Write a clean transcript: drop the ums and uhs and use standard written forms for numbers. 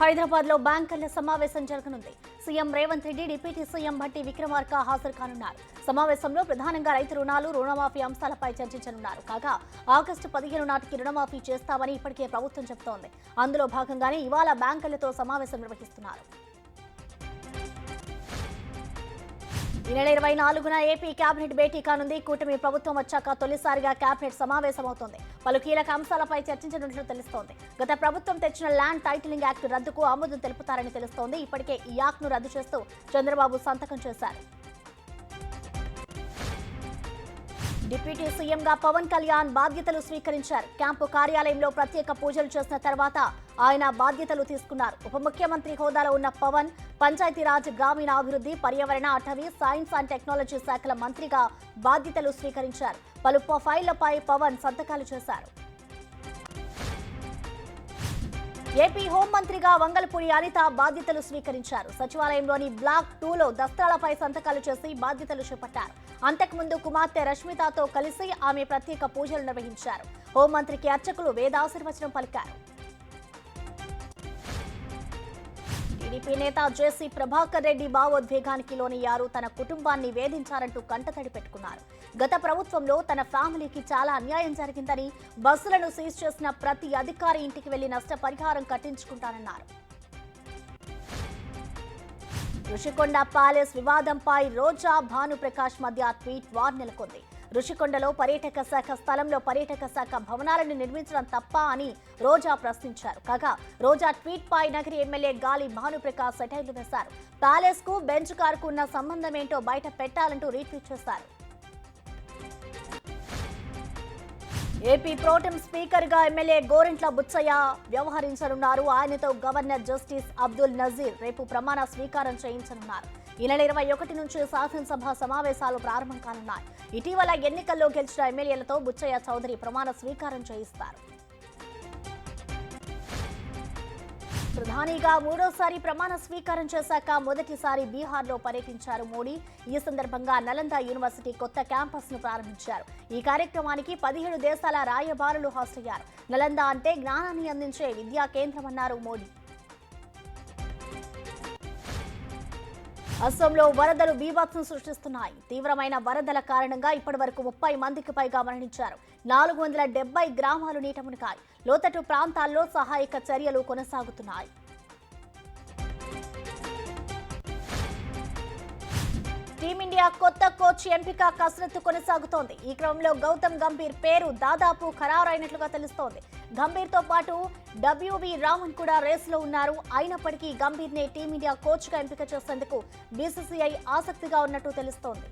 హైదరాబాద్ లో బ్యాంకర్ల సమావేశం జరగనుంది. CM Revanth Reddy, deputy CM Bhatti Vikramarka హాజరు కానున్నారు. సమావేశంలో ప్రధానంగా రైతు రుణాలు, రుణమాఫీ అంశాలపై చర్చించనున్నారు. కాగా ఆగస్టు 15 నాటికి రుణమాఫీ చేస్తామని ఇప్పటికే ప్రభుత్వం చెబుతోంది. అందులో భాగంగానే ఇవాళ బ్యాంకర్లతో సమావేశం నిర్వహిస్తున్నారు. ఈ నెల 24న ఏపీ కేబినెట్ భేటీ కానుంది. కూటమి ప్రభుత్వం వచ్చాక తొలిసారిగా కేబినెట్ సమావేశమవుతోంది. పలు కీలక అంశాలపై చర్చించనున్నట్లు తెలుస్తోంది. గత ప్రభుత్వం తెచ్చిన ల్యాండ్ టైటిలింగ్ యాక్ట్ రద్దుకు ఆమోదం తెలుపుతారని తెలుస్తోంది. ఇప్పటికే ఈ యాక్ట్ను రద్దు చేస్తూ చంద్రబాబు సంతకం చేశారు. డిప్యూటీ సీఎంగా పవన్ కళ్యాణ్ బాధ్యతలు స్వీకరించారు. క్యాంపు కార్యాలయంలో ప్రత్యేక పూజలు చేసిన తర్వాత ఆయన బాధ్యతలు తీసుకున్నారు. ఉప ముఖ్యమంత్రి హోదాలో ఉన్న పవన్ పంచాయతీరాజ్, గ్రామీణాభివృద్ధి, పర్యావరణ, అటవీ, సైన్స్ అండ్ టెక్నాలజీ శాఖల మంత్రిగా బాధ్యతలు స్వీకరించారు. పలు ఫైళ్లపై పవన్ సంతకాలు చేశారు. ఏపీ హోంమంత్రిగా వంగలపూడి అనిత బాధ్యతలు స్వీకరించారు. సచివాలయంలోని బ్లాక్ 2లో దస్తాలపై సంతకాలు చేసి బాధ్యతలు చేపట్టారు. అంతకుముందు కుమార్తె రష్మితతో కలిసి ఆమె ప్రత్యేక పూజలు నిర్వహించారు. హోంమంత్రికి అర్చకులు వేదాశీర్వచనం పలికారు. టీడీపీ నేత జేసీ ప్రభాకర్ రెడ్డి భావోద్వేగానికి లోనయ్యారు. తన కుటుంబాన్ని వేధించారంటూ కంటతడి పెట్టుకున్నారు. గత ప్రభుత్వంలో తన ఫ్యామిలీకి చాలా అన్యాయం జరిగిందని, బస్సులను సీజ్ చేసిన ప్రతి అధికారి ఇంటికి వెళ్లి నష్టపరిహారం కట్టించుకుంటానన్నారు. రుషికొండ ప్యాలెస్ వివాదంపై రోజా, భానుప్రకాష్ మధ్య ట్వీట్ వార్ నెలకొంది. రుషికొండలో పర్యాటక శాఖ స్థలంలో పర్యాటక శాఖ భవనాలను నిర్మించడం తప్ప అని రోజా ప్రశ్నించారు. కాగా రోజా ట్వీట్ పై నగరి ఎమ్మెల్యే గాలి భానుప్రకాష్ సెటైర్లు వేశారు. ప్యాలెస్ కు, బెంచ్ కార్ కు ఉన్న సంబంధం ఏంటో బయట పెట్టాలంటూ రీట్వీట్ చేశారు. ఏపీ ప్రోటెం స్పీకర్ గా ఎమ్మెల్యే గోరింట్ల బుచ్చయ్య వ్యవహరించనున్నారు. ఆయనతో గవర్నర్ జస్టిస్ అబ్దుల్ నజీర్ రేపు ప్రమాణ స్వీకారం చేయించనున్నారు. ఈ నెల 21 నుంచి శాసనసభ సమావేశాలు ప్రారంభం కానున్నాయి. ఇటీవల ఎన్నికల్లో గెలిచిన ఎమ్మెల్యేలతో బుచ్చయ్య చౌదరి ప్రమాణ స్వీకారం చేయిస్తారు. ప్రధానిగా మూడోసారి ప్రమాణ స్వీకారం చేశాక మొదటిసారి బీహార్లో పర్యటించారు మోడీ. ఈ సందర్భంగా నలంద యూనివర్సిటీ కొత్త క్యాంపస్ ను ప్రారంభించారు. ఈ కార్యక్రమానికి 17 దేశాల రాయబారులు హాజరయ్యారు. నలంద అంటే జ్ఞానాన్ని అందించే విద్యా కేంద్రమన్నారు మోడీ. అస్సాంలో వరదలు బీభత్సం సృష్టిస్తున్నాయి. తీవ్రమైన వరదల కారణంగా ఇప్పటి వరకు 30 మందికి పైగా మరణించారు. 470 గ్రామాలు నీట మునిగాయి. లోతట్టు ప్రాంతాల్లో సహాయక చర్యలు కొనసాగుతున్నాయి. టీమిండియా కొత్త కోచ్ ఎంపిక కసరత్తు కొనసాగుతోంది. ఈ క్రమంలో గౌతమ్ గంభీర్ పేరు దాదాపు ఖరారైనట్లుగా తెలుస్తోంది. గంభీర్ తో పాటు డబ్ల్యూవి రామన్ కూడా రేసులో ఉన్నారు. అయినప్పటికీ గంభీర్ నే టీమిండియా కోచ్ గా ఎంపిక చేసేందుకు బీసీసీఐ ఆసక్తిగా ఉన్నట్టు తెలుస్తోంది.